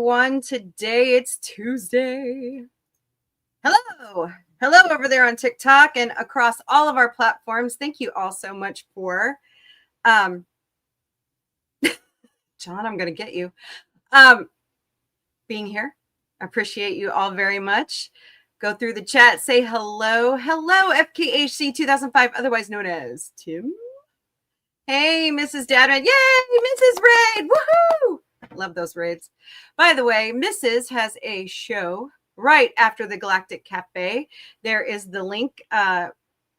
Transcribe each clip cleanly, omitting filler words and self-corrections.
Today it's Tuesday. Hello over there on TikTok and across all of our platforms. Thank you all so much for John, I'm gonna get you being here. I appreciate you all very much. Go through the chat, say hello FKHC 2005, otherwise known as Tim. Hey, Mrs. Dadman. Yay, Mrs. Raid. Woohoo! Love those raids. By the way, Mrs. has a show right after the Galactic Cafe. There is the link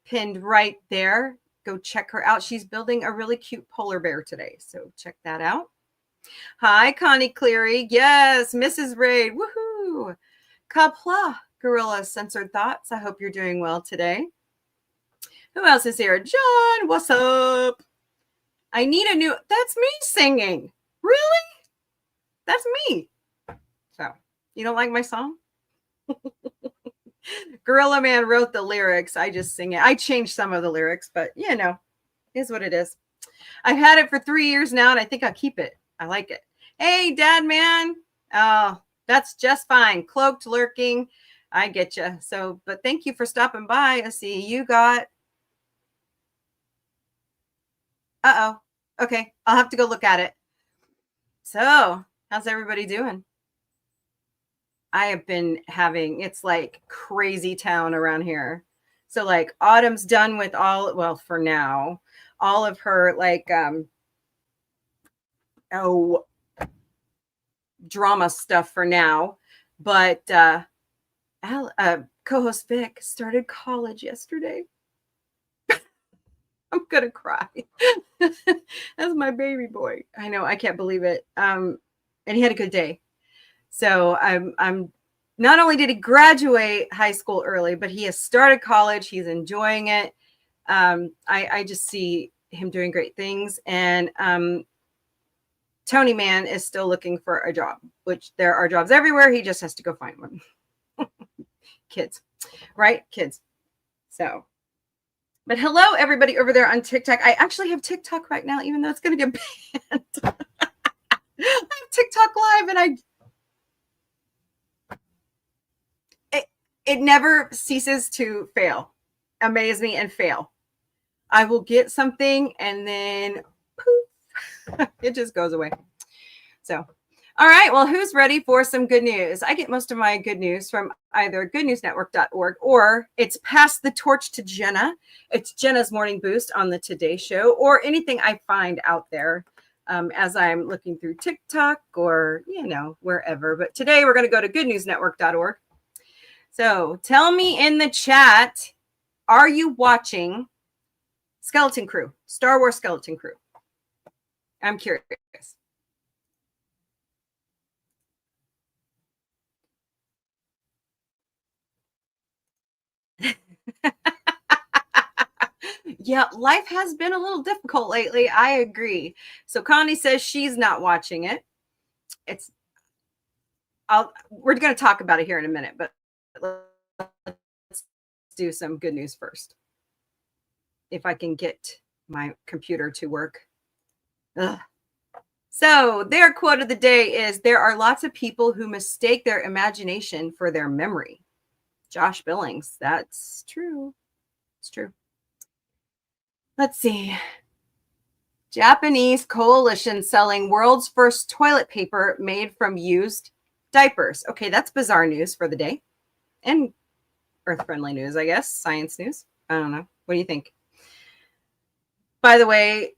pinned right there. Go check her out. She's building a really cute polar bear today. So check that out. Hi, Connie Cleary. Yes, Mrs. Raid. Woohoo! Kapla, Gorilla Censored Thoughts. I hope you're doing well today. Who else is here? John, what's up? I need a new... That's me singing. Really? That's me. So, you don't like my song? Gorilla Man wrote the lyrics. I just sing it. I changed some of the lyrics, but you know, is what it is. I've had it for 3 years now, and I think I'll keep it. I like it. Hey, Dad Man. Oh, that's just fine. Cloaked, lurking. I get you. So, but thank you for stopping by. I see you got... Uh-oh. Okay, I'll have to go look at it. So, how's everybody doing? I have been having, it's like crazy town around here. So like Autumn's done with all, well, for now, all of her like, drama stuff for now. But co-host Vic started college yesterday. I'm going to cry. That's my baby boy. I know. I can't believe it. And he had a good day. So I'm not only did he graduate high school early, but he has started college. He's enjoying it. I just see him doing great things. And Tony Man is still looking for a job, which there are jobs everywhere. He just has to go find one. Kids, right? Kids. So. But hello, everybody over there on TikTok. I actually have TikTok right now, even though it's going to get banned. I have TikTok live, and it never ceases to fail, amaze me, and fail. I will get something, and then poof, it just goes away. So, all right. Well, who's ready for some good news? I get most of my good news from either goodnewsnetwork.org or it's Pass the Torch to Jenna. It's Jenna's Morning Boost on the Today Show, or anything I find out there as I'm looking through TikTok or, you know, wherever. But today we're going to go to goodnewsnetwork.org. So tell me in the chat, are you watching Skeleton Crew, Star Wars Skeleton Crew? I'm curious. Yeah, life has been a little difficult lately. I agree. So Connie says she's not watching it. We're going to talk about it here in a minute, but let's do some good news first. If I can get my computer to work. Ugh. So their quote of the day is, there are lots of people who mistake their imagination for their memory. Josh Billings. That's true. It's true. Let's see. Japanese coalition selling world's first toilet paper made from used diapers. Okay, that's bizarre news for the day. And earth-friendly news, I guess. Science news. I don't know. What do you think? By the way,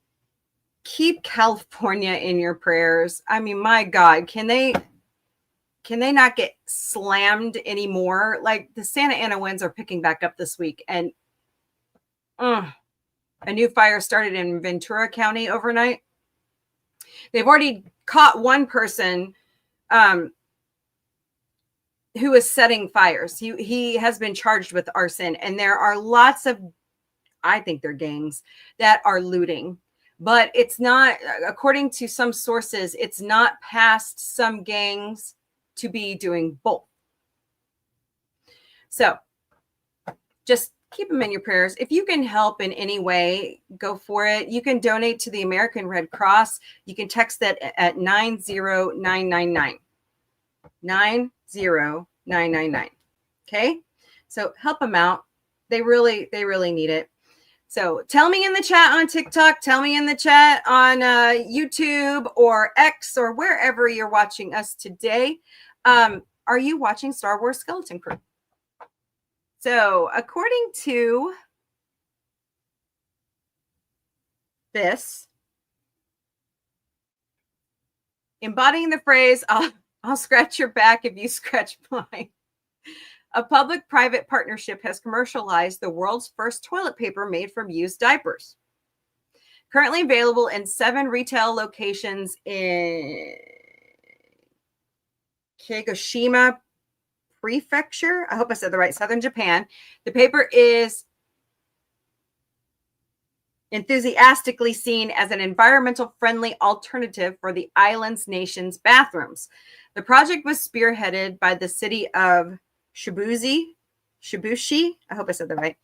keep California in your prayers. I mean, my God, can they not get slammed anymore? Like the Santa Ana winds are picking back up this week, and a new fire started in Ventura County overnight. They've already caught one person who is setting fires. He has been charged with arson, and there are lots of, I think they're gangs that are looting. But it's not, according to some sources, it's not past some gangs to be doing both. So just keep them in your prayers. If you can help in any way, go for it. You can donate to the American Red Cross. You can text that at 90999. 90999. Okay. So help them out. They really need it. So tell me in the chat on TikTok, tell me in the chat on YouTube or X or wherever you're watching us today. Are you watching Star Wars Skeleton Crew? So according to this, embodying the phrase, I'll scratch your back if you scratch mine. A public-private partnership has commercialized the world's first toilet paper made from used diapers. Currently available in 7 retail locations in Kagoshima Prefecture. I hope I said the right, southern Japan. The paper is enthusiastically seen as an environmental-friendly alternative for the island's nation's bathrooms. The project was spearheaded by the city of Shibushi, I hope I said that right,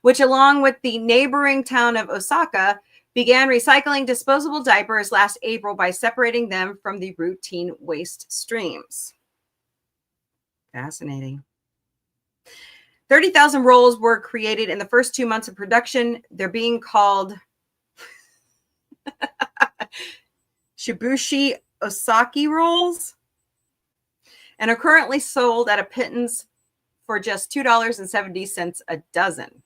which along with the neighboring town of Osaka began recycling disposable diapers last April by separating them from the routine waste streams. Fascinating. 30,000 rolls were created in the first 2 months of production. They're being called Shibushi Osaki rolls and are currently sold at a pittance for just $2.70 a dozen.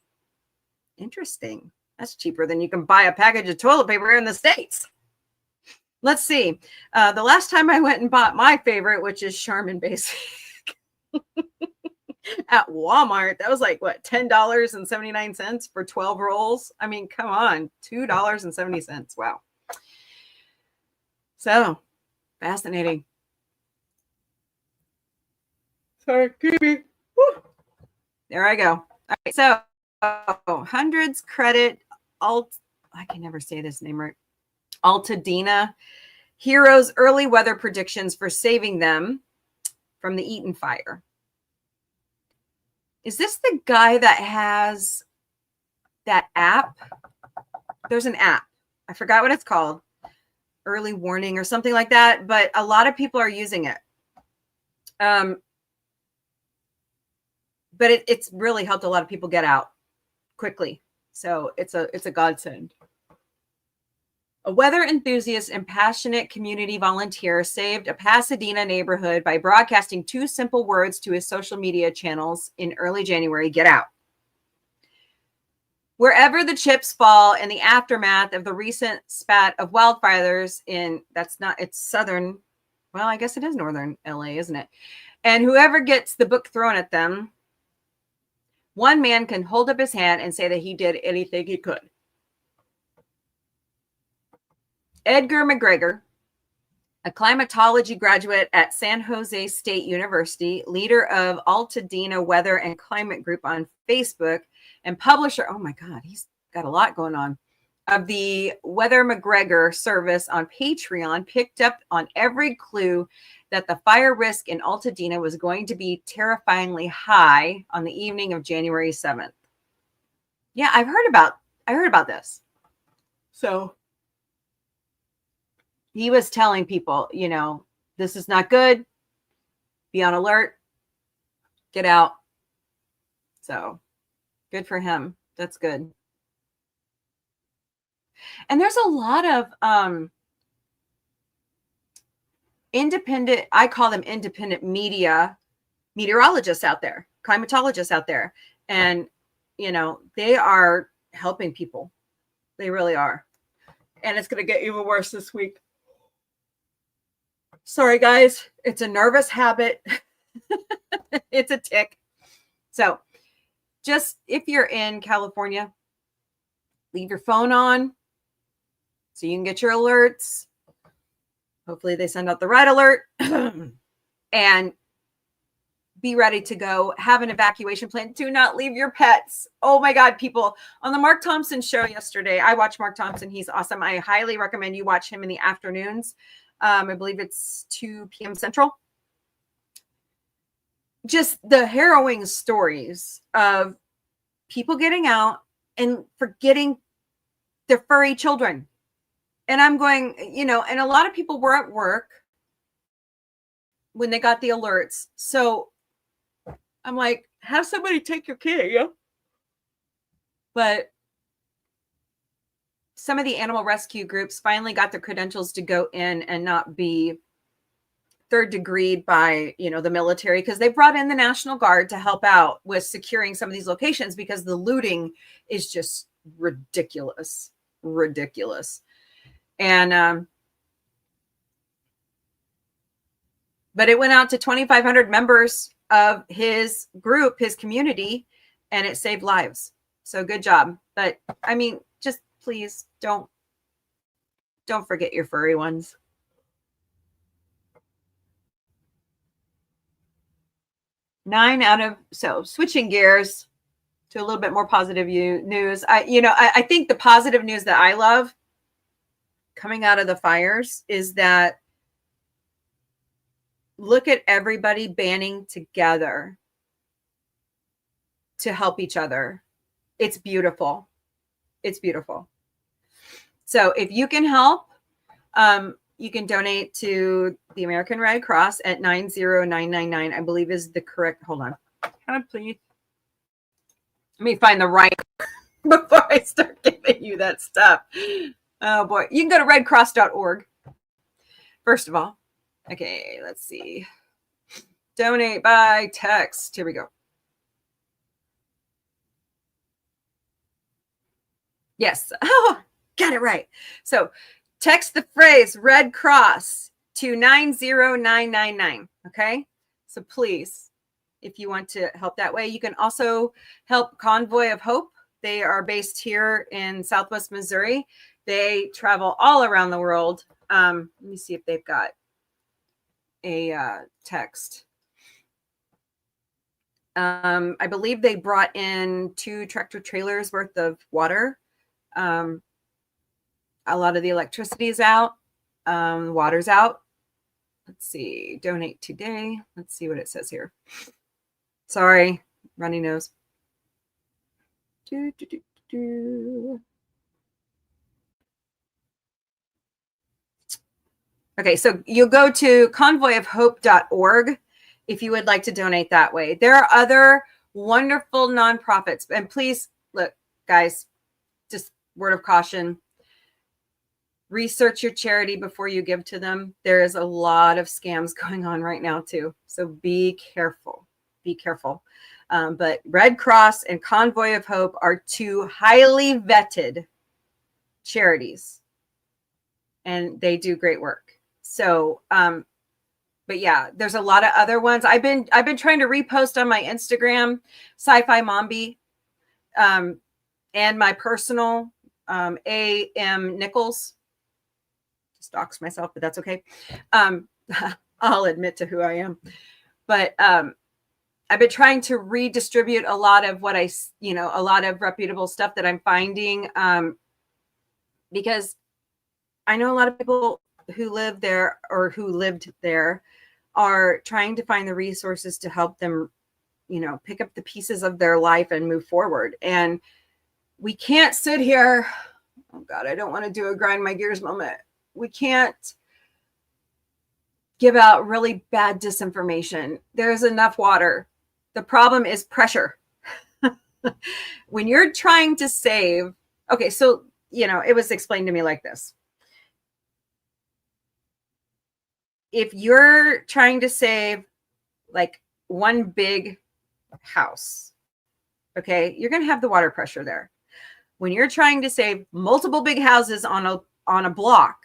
Interesting. That's cheaper than you can buy a package of toilet paper in the States. Let's see. The last time I went and bought my favorite, which is Charmin Basic at Walmart, that was like, what, $10.79 for 12 rolls? I mean, come on, $2.70. Wow. So, fascinating. Sorry, Kiwi. There I go. All right, so hundreds credit I can never say this name right. Altadena Heroes early weather predictions for saving them from the Eaton fire. Is this the guy that has that app? There's an app. I forgot what it's called. Early warning or something like that, but a lot of people are using it. But it's really helped a lot of people get out quickly. So it's a godsend. A weather enthusiast and passionate community volunteer saved a Pasadena neighborhood by broadcasting 2 simple words to his social media channels in early January: get out. Wherever the chips fall in the aftermath of the recent spat of wildfires it's southern, well, I guess it is northern LA, isn't it? And whoever gets the book thrown at them, one man can hold up his hand and say that he did anything he could. Edgar McGregor, a climatology graduate at San Jose State University, leader of Altadena Weather and Climate Group on Facebook, and publisher, oh my God, he's got a lot going on, of the Weather McGregor service on Patreon, picked up on every clue that the fire risk in Altadena was going to be terrifyingly high on the evening of January 7th. Yeah, I heard about this. So he was telling people, this is not good. Be on alert. Get out. So good for him. That's good. And there's a lot of independent, I call them independent meteorologists out there, climatologists out there. And, they are helping people. They really are. And it's going to get even worse this week. Sorry, guys. It's a nervous habit. It's a tick. So just if you're in California, leave your phone on so you can get your alerts. Hopefully they send out the right alert and be ready to go. Have an evacuation plan. Do not leave your pets. Oh my God, people. On the Mark Thompson show yesterday, I watched Mark Thompson. He's awesome. I highly recommend you watch him in the afternoons. I believe it's 2 p.m. Central. Just the harrowing stories of people getting out and forgetting their furry children. And I'm going, and a lot of people were at work when they got the alerts. So I'm like, have somebody take your kid, yeah. But some of the animal rescue groups finally got the credentials to go in and not be third degree by, the military, because they brought in the National Guard to help out with securing some of these locations because the looting is just ridiculous. And but it went out to 2,500 members of his group, his community, and it saved lives. So good job. But I mean, just please don't forget your furry ones. So switching gears to a little bit more positive news. I think the positive news that I love coming out of the fires is that look at everybody banding together to help each other. It's beautiful. So if you can help, you can donate to the American Red Cross at 90999, I believe is the correct. Hold on. Please. Let me find the right before I start giving you that stuff. Oh boy. You can go to redcross.org. First of all. Okay, let's see. Donate by text. Here we go. Yes. Oh, got it right. So text the phrase Red Cross to 90999. Okay. So please, if you want to help that way, you can also help Convoy of Hope. They are based here in Southwest Missouri. They travel all around the world. Let me see if they've got a text. I believe they brought in 2 tractor trailers worth of water. A lot of the electricity is out. Water's out. Let's see. Donate today. Let's see what it says here. Sorry, runny nose. Okay, so you'll go to convoyofhope.org if you would like to donate that way. There are other wonderful nonprofits. And please, look, guys, just word of caution. Research your charity before you give to them. There is a lot of scams going on right now, too. So be careful. But Red Cross and Convoy of Hope are 2 highly vetted charities. And they do great work. So, but yeah, there's a lot of other ones. I've been trying to repost on my Instagram, Sci-Fi Mombie, and my personal A.M. Nichols. Stalks myself, but that's okay. I'll admit to who I am. But I've been trying to redistribute a lot of what a lot of reputable stuff that I'm finding, because I know a lot of people who live there or who lived there are trying to find the resources to help them, pick up the pieces of their life and move forward. And we can't sit here. Oh God, I don't want to do a grind my gears moment. We can't give out really bad disinformation. There's enough water. The problem is pressure. When you're trying to save, okay, so, it was explained to me like this. If you're trying to save like one big house, okay, you're going to have the water pressure there. When you're trying to save multiple big houses on a block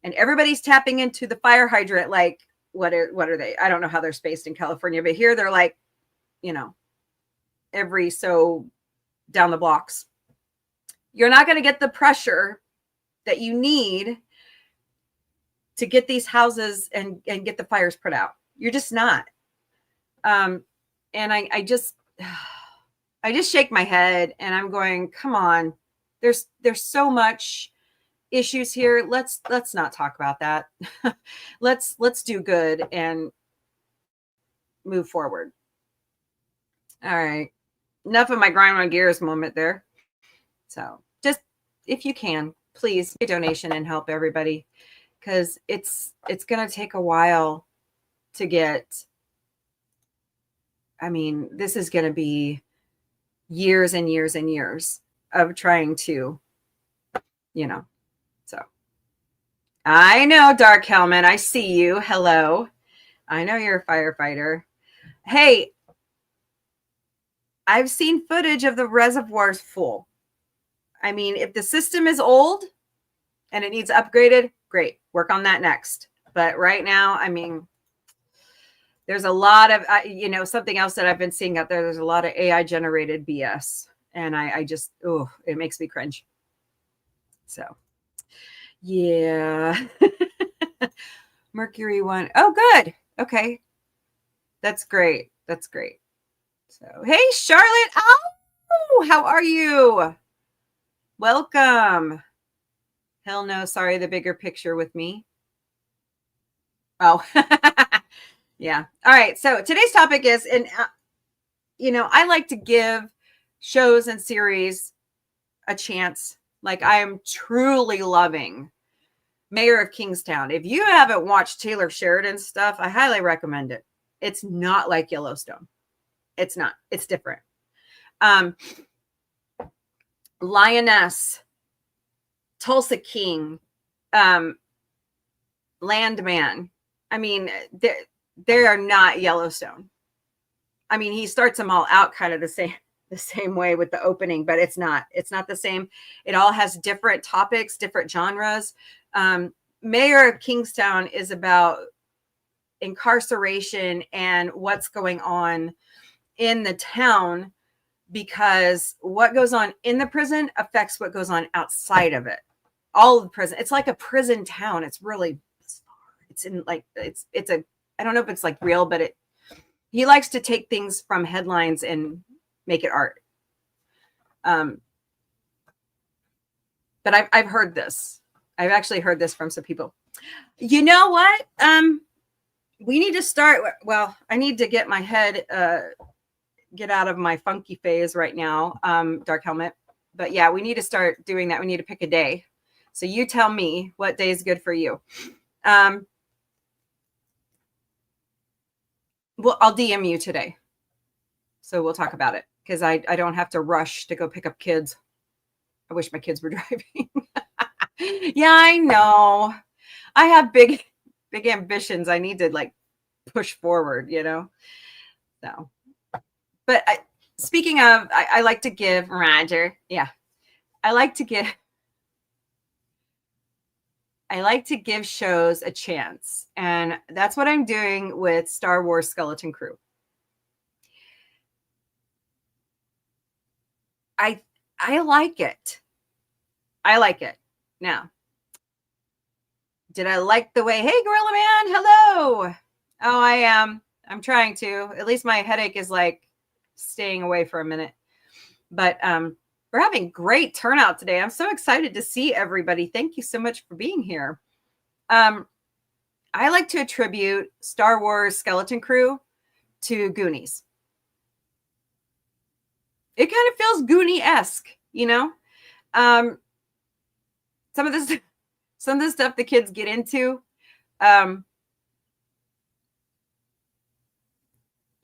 and everybody's tapping into the fire hydrant, like what are they? I don't know how they're spaced in California, but here they're like, every so down the blocks. You're not going to get the pressure that you need to get these houses and get the fires put out. You're just not. And I just shake my head and I'm going, come on, there's so much issues here. Let's not talk about that. let's do good and move forward. All right. Enough of my grind my gears moment there. So just, if you can, please make a donation and help everybody, because it's going to take a while to get, I mean, this is going to be years and years and years of trying to, so I know, Dark Helmet, I see you. Hello. I know you're a firefighter. Hey, I've seen footage of the reservoirs full. I mean, if the system is old and it needs upgraded, great. Work on that next. But right now, I mean, there's a lot of, something else that I've been seeing out there. There's a lot of AI generated BS. And I just, it makes me cringe. So, yeah. Mercury 1. Oh, good. Okay. That's great. That's great. So, hey, Charlotte. Oh, how are you? Welcome. Hell no. Sorry, the bigger picture with me. Oh, yeah. All right. So today's topic is, and I like to give shows and series a chance. Like, I am truly loving Mayor of Kingstown. If you haven't watched Taylor Sheridan's stuff, I highly recommend it. It's not like Yellowstone. It's not. It's different. Lioness, Tulsa King, Landman. I mean, they are not Yellowstone. I mean, he starts them all out kind of the same way with the opening, but it's not the same. It all has different topics, different genres. Mayor of Kingstown is about incarceration and what's going on in the town, because what goes on in the prison affects what goes on outside of it. All of the prison. It's like a prison town. It's really bizarre. It's in like, it's a, I don't know if it's like real, but he likes to take things from headlines and make it art. But I've heard this. I've actually heard this from some people. You know what? We need to start. Well, I need to get my head, get out of my funky phase right now, Dark Helmet. But yeah, we need to start doing that. We need to pick a day. So you tell me what day is good for you. Well, I'll DM you today. So we'll talk about it, because I don't have to rush to go pick up kids. I wish my kids were driving. Yeah, I know. I have big ambitions. I need to like push forward, So, but speaking of, I like to give Roger. Yeah, I like to give shows a chance, and that's what I'm doing with Star Wars Skeleton Crew. I like it. I like it. Now, did I like the way, hey, Gorilla Man, hello. Oh, I am. I'm trying to. At least my headache is like staying away for a minute. But we're having great turnout today. I'm so excited to see everybody. Thank you so much for being here. I like to attribute Star Wars Skeleton Crew to Goonies. It kind of feels Goonie-esque, some of the stuff the kids get into. You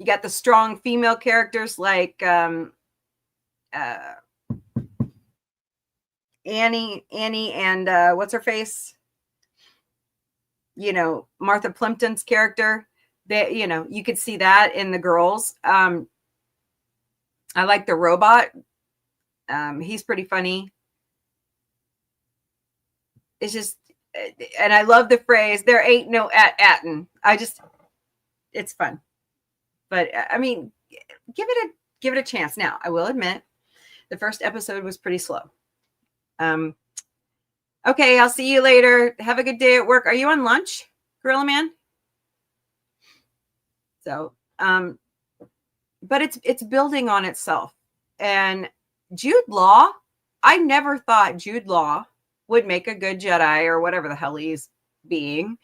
got the strong female characters like Annie and what's her face? Martha Plimpton's character. That you could see that in the girls. I like the robot. He's pretty funny. It's just, and I love the phrase, there ain't no atin. It's fun. But I mean, give it a chance. Now, I will admit, the first episode was pretty slow. Okay, I'll see you later. Have a good day at work. Are you on lunch, Gorilla Man? So, but it's building on itself. And Jude Law, I never thought Jude Law would make a good Jedi or whatever the hell he's being.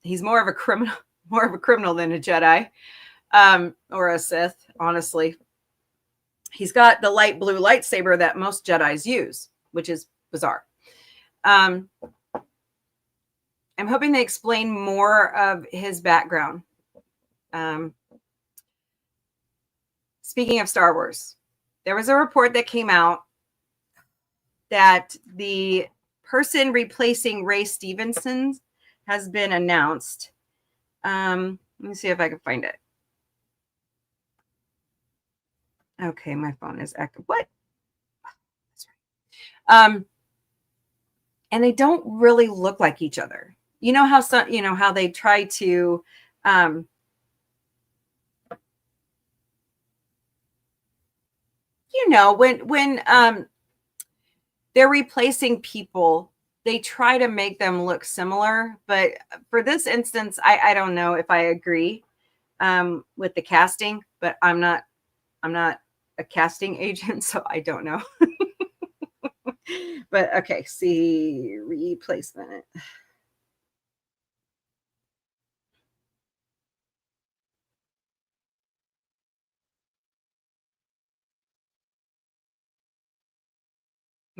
He's more of a criminal than a Jedi, or a Sith, honestly. He's got the light blue lightsaber that most Jedis use, which is bizarre. And I'm hoping they explain more of his background. Speaking of Star Wars, there was a report that came out that the person replacing Ray Stevenson has been announced. Let me see if I can find it. Okay, my phone is echoing. What? That's right. And they don't really look like each other. You know how some, you know how they try to when they're replacing people, they try to make them look similar. But for this instance, I don't know if I agree with the casting, but I'm not a casting agent, so I don't know. But okay, see replacement.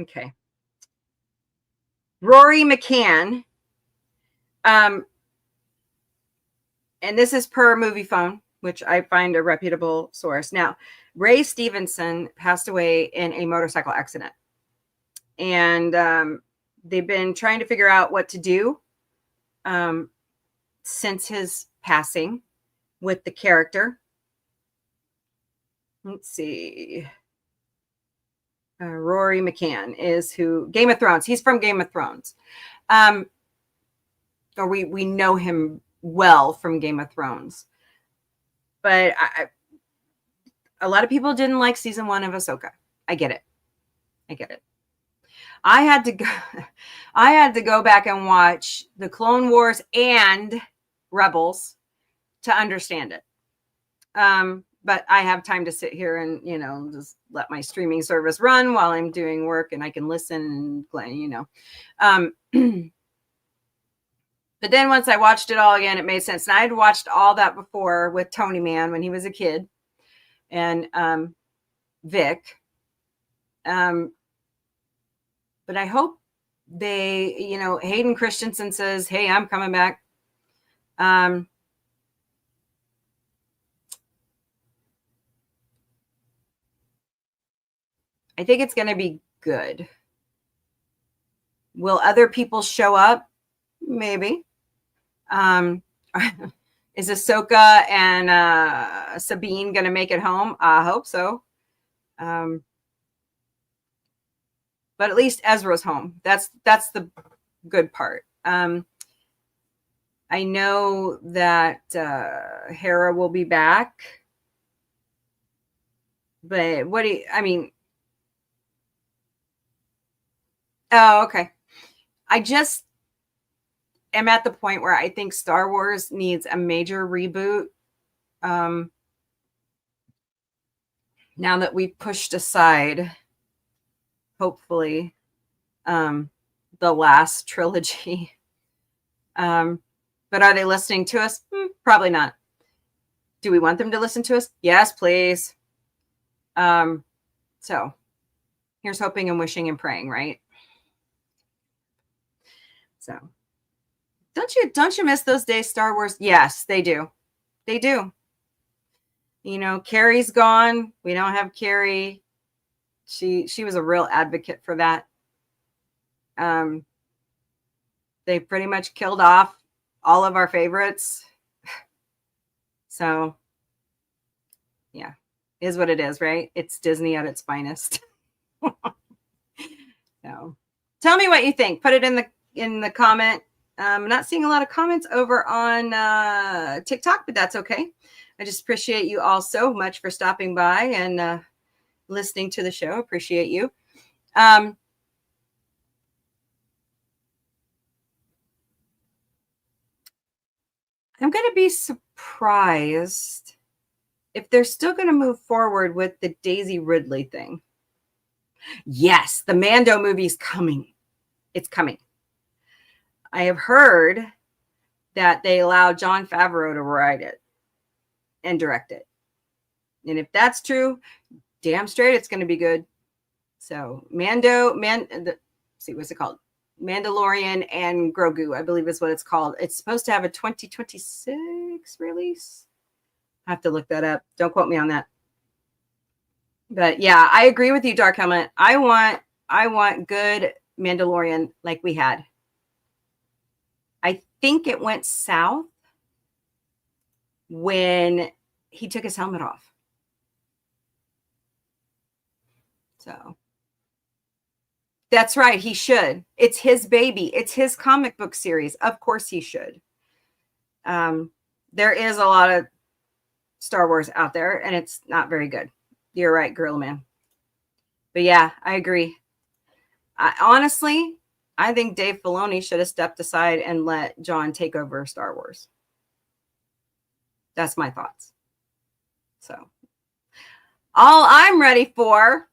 Okay. Rory McCann. And this is per Movie Phone, which I find a reputable source. Now, Ray Stevenson passed away in a motorcycle accident. And they've been trying to figure out what to do since his passing with the character. Let's see. Rory McCann is who Game of Thrones. He's from Game of Thrones. Or we know him well from Game of Thrones. But a lot of people didn't like season 1 of Ahsoka. I get it. I had to go back and watch the Clone Wars and Rebels to understand it. But I have time to sit here and, just let my streaming service run while I'm doing work, and I can listen and, But then once I watched it all again, it made sense. And I had watched all that before with Tony Man when he was a kid, and Vic. But I hope they, Hayden Christensen says, "Hey, I'm coming back." I think it's going to be good. Will other people show up? Maybe. Is Ahsoka and Sabine going to make it home? I hope so. But at least Ezra's home. That's the good part. I know that Hera will be back. But oh, okay. I just am at the point where I think Star Wars needs a major reboot. Now that we've pushed aside, hopefully, the last trilogy. But are they listening to us? Probably not. Do we want them to listen to us? Yes, please. So here's hoping and wishing and praying, right? So don't you miss those days, Star Wars? Yes, they do. They do. Carrie's gone. We don't have Carrie. She was a real advocate for that. They pretty much killed off all of our favorites. So yeah, is what it is, right? It's Disney at its finest. So tell me what you think. Put it in the comment. I'm not seeing a lot of comments over on TikTok, but that's okay. I just appreciate you all so much for stopping by and listening to the show. Appreciate you. I'm going to be surprised if they're still going to move forward with the Daisy Ridley thing. Yes, the Mando movie's coming. It's coming. I have heard that they allow Jon Favreau to write it and direct it. And if that's true, damn straight it's going to be good. So see, what's it called? Mandalorian and Grogu, I believe is what it's called. It's supposed to have a 2026 release. I have to look that up. Don't quote me on that. But yeah, I agree with you, Dark Helmet. I want good Mandalorian like we had. I think it went south when he took his helmet off. So that's right. He should. It's his baby. It's his comic book series. Of course he should. There is a lot of Star Wars out there, and it's not very good. You're right, Gorilla Man. But yeah, I agree. Honestly, I think Dave Filoni should have stepped aside and let John take over Star Wars. That's my thoughts. So all I'm ready for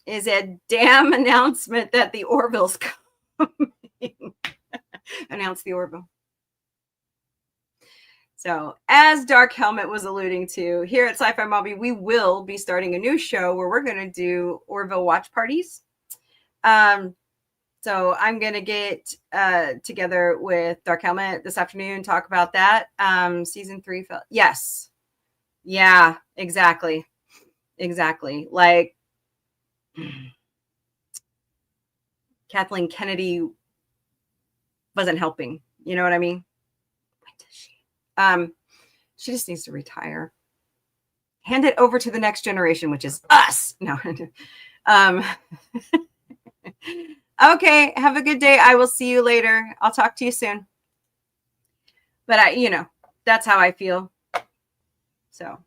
is a damn announcement that the Orville's coming. Announce the Orville. So as Dark Helmet was alluding to, here at Sci-Fi Mombie, we will be starting a new show where we're going to do Orville watch parties. So I'm going to get together with Dark Helmet this afternoon, talk about that. Season 3. Yes. Yeah, exactly. Exactly. Like Kathleen Kennedy wasn't helping. You know what I mean? When does she? She just needs to retire. Hand it over to the next generation, which is us. No. Okay, have a good day. I will see you later. I'll talk to you soon. But that's how I feel. So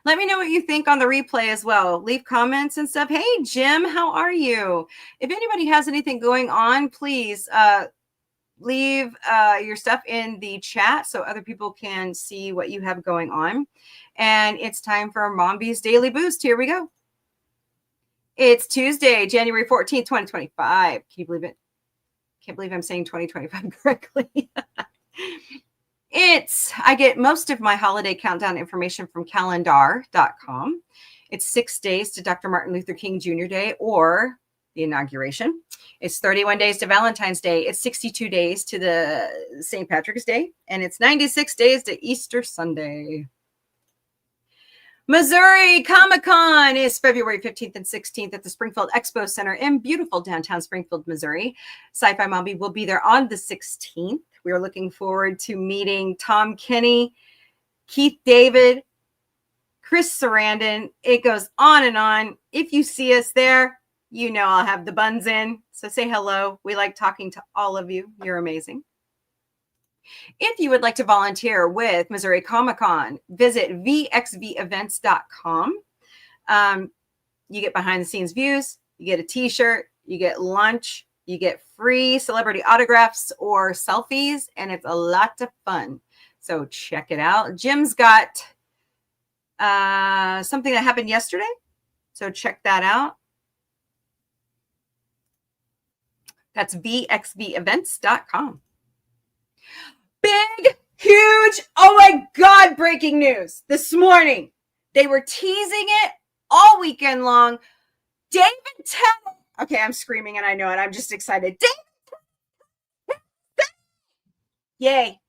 let me know what you think on the replay as well. Leave comments and stuff. Hey, Jim, how are you? If anybody has anything going on, please leave your stuff in the chat so other people can see what you have going on. And it's time for Mombie's Daily Boost. Here we go. It's Tuesday, January 14th, 2025. Can you believe it? Can't believe I'm saying 2025 correctly. I get most of my holiday countdown information from calendar.com. It's 6 days to Dr. Martin Luther King Jr. Day or the inauguration. It's 31 days to Valentine's Day. It's 62 days to the St. Patrick's Day. And it's 96 days to Easter Sunday. Missouri Comic-Con is February 15th and 16th at the Springfield Expo Center in beautiful downtown Springfield, Missouri. Sci-Fi Mombie will be there on the 16th. We are looking forward to meeting Tom Kenny, Keith David, Chris Sarandon. It goes on and on. If you see us there, you know I'll have the buns in. So say hello. We like talking to all of you. You're amazing. If you would like to volunteer with Missouri Comic-Con, visit vxvevents.com. You get behind the scenes views, you get a t-shirt, you get lunch, you get free celebrity autographs or selfies, and it's a lot of fun. So check it out. Jim's got something that happened yesterday. So check that out. That's vxvevents.com. Big, huge, oh my God, breaking news this morning. They were teasing it all weekend long. David Tennant. Okay, I'm screaming and I know it. I'm just excited. David Tennant. Yay.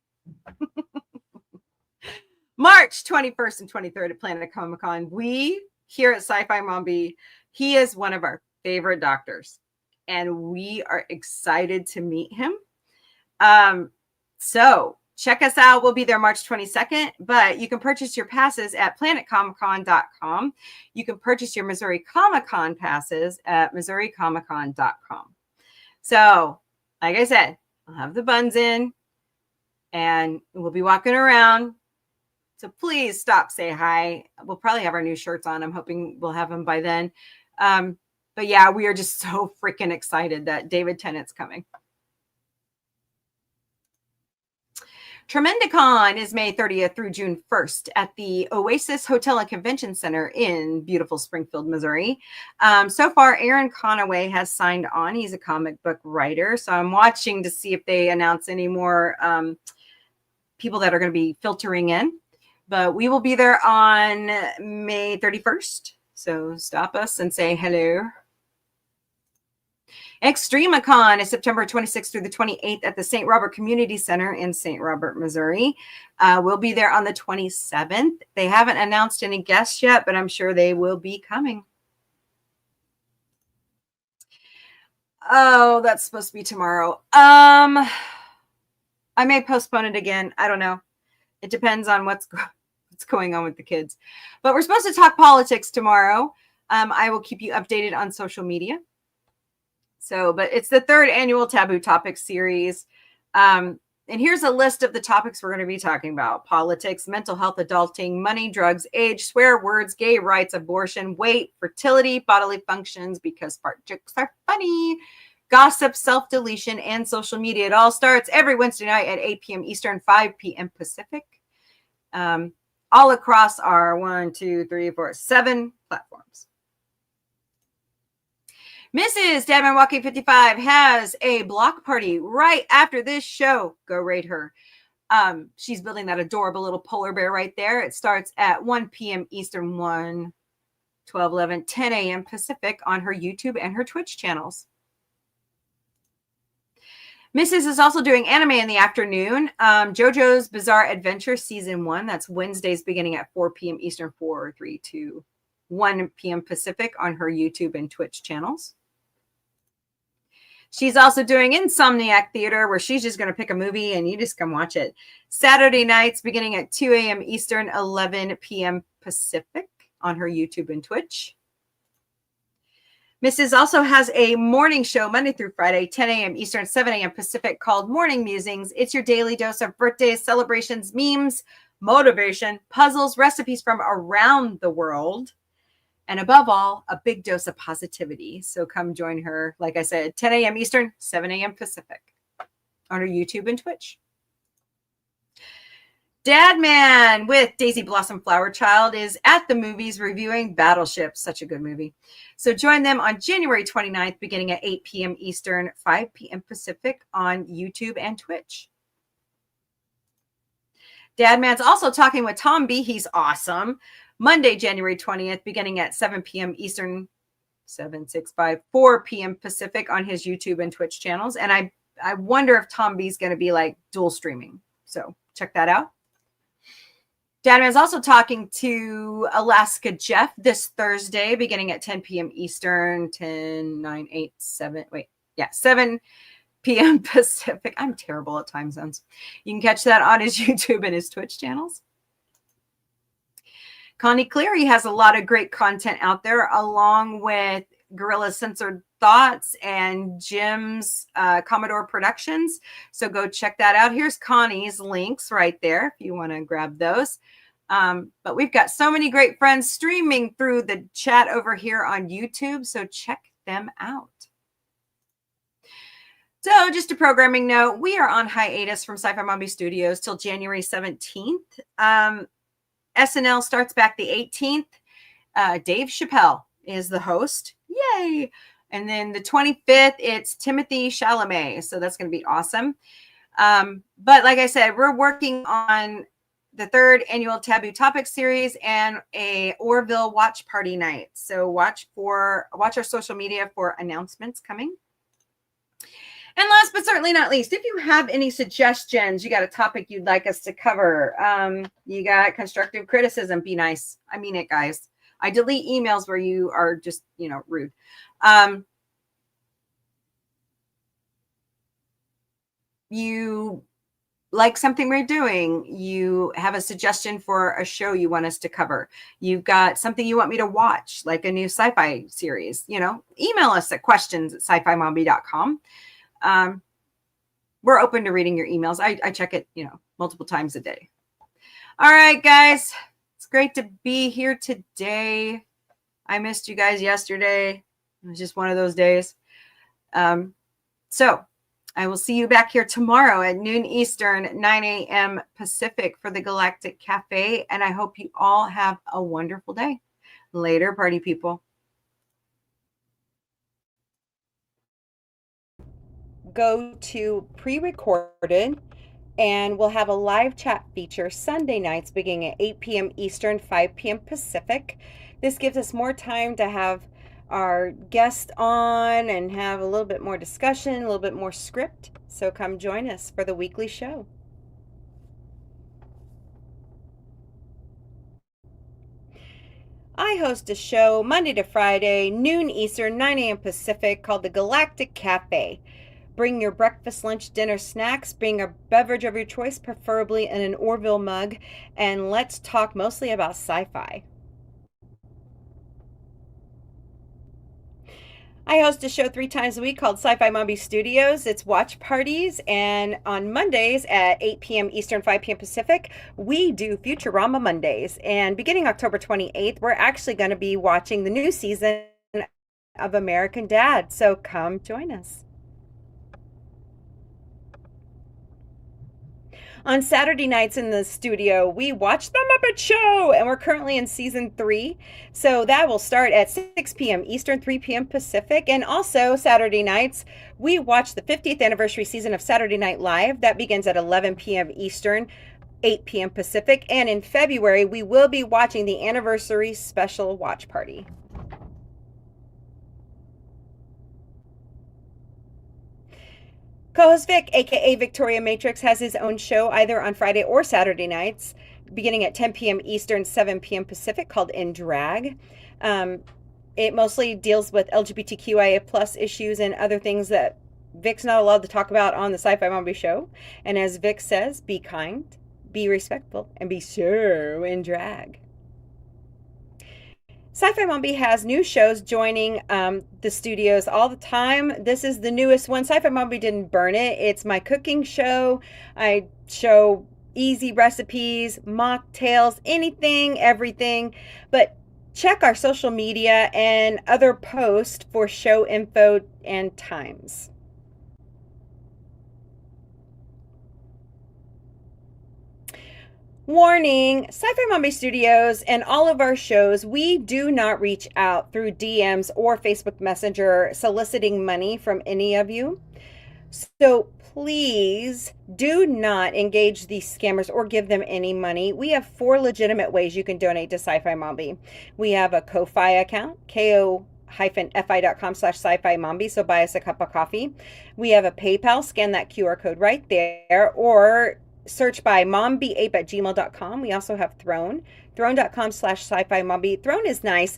March 21st and 23rd at Planet Comic-Con. We here at Sci-Fi Mombie, he is one of our favorite doctors. And we are excited to meet him. So check us out. We'll be there March 22nd, but you can purchase your passes at planetcomiccon.com. You can purchase your Missouri Comic-Con passes at missouricomiccon.com. So, like I said, I'll have the buns in and we'll be walking around. So please stop, say hi. We'll probably have our new shirts on. I'm hoping we'll have them by then. But yeah, we are just so freaking excited that David Tennant's coming. Tremendicon is May 30th through June 1st at the Oasis Hotel and Convention Center in beautiful Springfield, Missouri. So far, Aaron Conaway has signed on. He's a comic book writer. So I'm watching to see if they announce any more people that are going to be filtering in. But we will be there on May 31st. So stop us and say hello. Extremicon is September 26th through the 28th at the St. Robert Community Center in St. Robert, Missouri. We'll be there on the 27th. They haven't announced any guests yet, but I'm sure they will be coming. Oh, that's supposed to be tomorrow. I may postpone it again. I don't know. It depends on what's going on with the kids. But we're supposed to talk politics tomorrow. I will keep you updated on social media. So, but it's the 3rd annual Taboo Topics series. And here's a list of the topics we're going to be talking about: politics, mental health, adulting, money, drugs, age, swear words, gay rights, abortion, weight, fertility, bodily functions, because fart jokes are funny, gossip, self-deletion, and social media. It all starts every Wednesday night at 8 p.m. Eastern, 5 p.m. Pacific, all across our 7 platforms. Mrs. Dadman Walking 55 has a block party right after this show. Go rate her. She's building that adorable little polar bear right there. It starts at 1 p.m. Eastern, 1, 12, 11, 10 a.m. Pacific on her YouTube and her Twitch channels. Mrs. is also doing anime in the afternoon. JoJo's Bizarre Adventure Season 1. That's Wednesdays beginning at 4 p.m. Eastern, 4, 3, 2, 1 p.m. Pacific on her YouTube and Twitch channels. She's also doing Insomniac Theater, where she's just going to pick a movie and you just come watch it. Saturday nights beginning at 2 a.m. Eastern, 11 p.m. Pacific on her YouTube and Twitch. Mrs. also has a morning show Monday through Friday, 10 a.m. Eastern, 7 a.m. Pacific, called Morning Musings. It's your daily dose of birthdays, celebrations, memes, motivation, puzzles, recipes from around the world, and above all, a big dose of positivity. So come join her, like I said, 10 a.m. Eastern, 7 a.m. Pacific on her YouTube and Twitch. Dadman with Daisy Blossom Flower Child is at the movies reviewing Battleship. Such a good movie. So join them on January 29th, beginning at 8 p.m. Eastern, 5 p.m. Pacific on YouTube and Twitch. Dadman's also talking with Tom B. He's awesome. Monday, January 20th, beginning at 7 p.m. Eastern, 4 p.m. Pacific on his YouTube and Twitch channels. And I wonder if Tom B is going to be like dual streaming. So check that out. Dadman's also talking to Alaska Jeff this Thursday, beginning at 10 p.m. Eastern, 7 p.m. Pacific. I'm terrible at time zones. You can catch that on his YouTube and his Twitch channels. Connie Cleary has a lot of great content out there, along with Gorilla Censored Thoughts and Jim's Commodore Productions. So go check that out. Here's Connie's links right there if you want to grab those. But we've got so many great friends streaming through the chat over here on YouTube. So check them out. So just a programming note, we are on hiatus from Sci-Fi Mombie Studios till January 17th. SNL starts back the 18th. Dave Chappelle is the host. Yay! And then the 25th, it's Timothy Chalamet. So that's going to be awesome. But like I said, we're working on the 3rd annual Taboo Topics series and a Orville watch party night. So watch our social media for announcements coming. And last but certainly not least, if you have any suggestions, you got a topic you'd like us to cover, you got constructive criticism, be nice. I mean it, guys. I delete emails where you are just, rude. You like something we're doing, you have a suggestion for a show you want us to cover, you've got something you want me to watch, like a new sci-fi series, email us at questions@scifimombie.com. We're open to reading your emails. I check it, multiple times a day. All right, guys. It's great to be here today. I missed you guys yesterday. It was just one of those days. So I will see you back here tomorrow at noon Eastern, 9 a.m. Pacific for the Galactic Cafe. And I hope you all have a wonderful day. Later, party people. Go to pre-recorded, and we'll have a live chat feature Sunday nights beginning at 8 p.m. Eastern, 5 p.m. Pacific. This gives us more time to have our guest on and have a little bit more discussion, a little bit more script. So come join us for the weekly show. I host a show Monday to Friday, noon Eastern, 9 a.m. Pacific, called the Galactic Cafe. Bring your breakfast, lunch, dinner, snacks. Bring a beverage of your choice, preferably in an Orville mug. And let's talk mostly about sci-fi. I host a show 3 times a week called Sci-Fi Mombie Studios. It's watch parties, and on Mondays at 8 p.m. Eastern, 5 p.m. Pacific, we do Futurama Mondays. And beginning October 28th, we're actually going to be watching the new season of American Dad. So come join us. On Saturday nights in the studio, we watch The Muppet Show, and we're currently in season 3. So that will start at 6 p.m. Eastern, 3 p.m. Pacific. And also Saturday nights, we watch the 50th anniversary season of Saturday Night Live. That begins at 11 p.m. Eastern, 8 p.m. Pacific. And in February, we will be watching the anniversary special watch party. Co-host Vic, aka Victoria Matrix, has his own show either on Friday or Saturday nights, beginning at 10 p.m. Eastern, 7 p.m. Pacific, called In Drag. It mostly deals with LGBTQIA plus issues and other things that Vic's not allowed to talk about on the Sci-Fi Mombie show. And as Vic says, be kind, be respectful, and be so in drag. Sci-Fi Mombie has new shows joining the studios all the time. This is the newest one. Sci-Fi Mombie didn't burn it. It's my cooking show. I show easy recipes, mocktails, anything, everything. But check our social media and other posts for show info and times. Warning, Sci-Fi Mombie Studios and all of our shows, we do not reach out through DMs or Facebook Messenger soliciting money from any of you. So please do not engage these scammers or give them any money. We have 4 legitimate ways you can donate to Sci-Fi Mombie. We have a Ko-Fi account, ko-fi.com/sci-fi mombie, so buy us a cup of coffee. We have a PayPal, scan that QR code right there, or search by mombie8@gmail.com. We also have throne.com/sci-fi mombie. Throne is nice.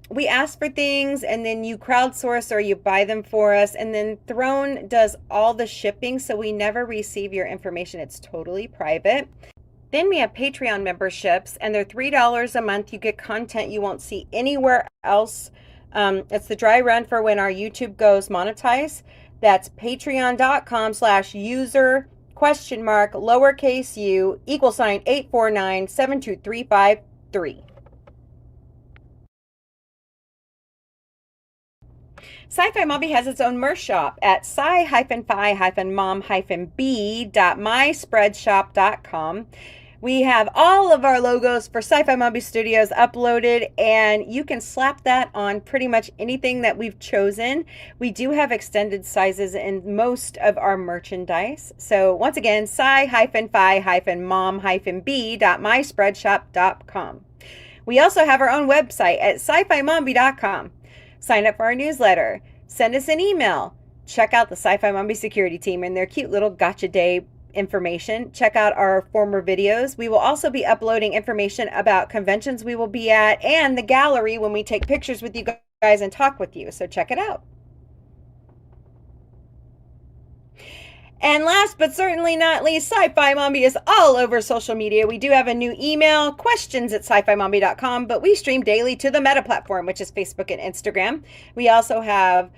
We ask for things and then you crowdsource or you buy them for us, and then Throne does all the shipping, so we never receive your information. It's totally private. Then we have Patreon memberships, and they're $3 a month. You get content you won't see anywhere else. It's the dry run for when our YouTube goes monetized. That's patreon.com/user lowercase u =849723553. Sci-Fi Mombie has its own merch shop at sci-fi-mom-b.myspreadshop.com. We have all of our logos for Sci-Fi Mombie Studios uploaded, and you can slap that on pretty much anything that we've chosen. We do have extended sizes in most of our merchandise. So once again, sci-fi-mom-b.myspreadshop.com. We also have our own website at sci-fi-mombie.com. Sign up for our newsletter. Send us an email. Check out the Sci-Fi Mombie security team and their cute little gotcha day information. Check out our former videos. We will also be uploading information about conventions we will be at and the gallery when we take pictures with you guys and talk with you. So check it out. And last but certainly not least, Sci-Fi Mombie is all over social media. We do have a new email, questions@sci-fi-mombie.com, but we stream daily to the Meta platform, which is Facebook and Instagram. We also have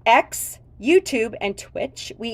X, YouTube, and Twitch. We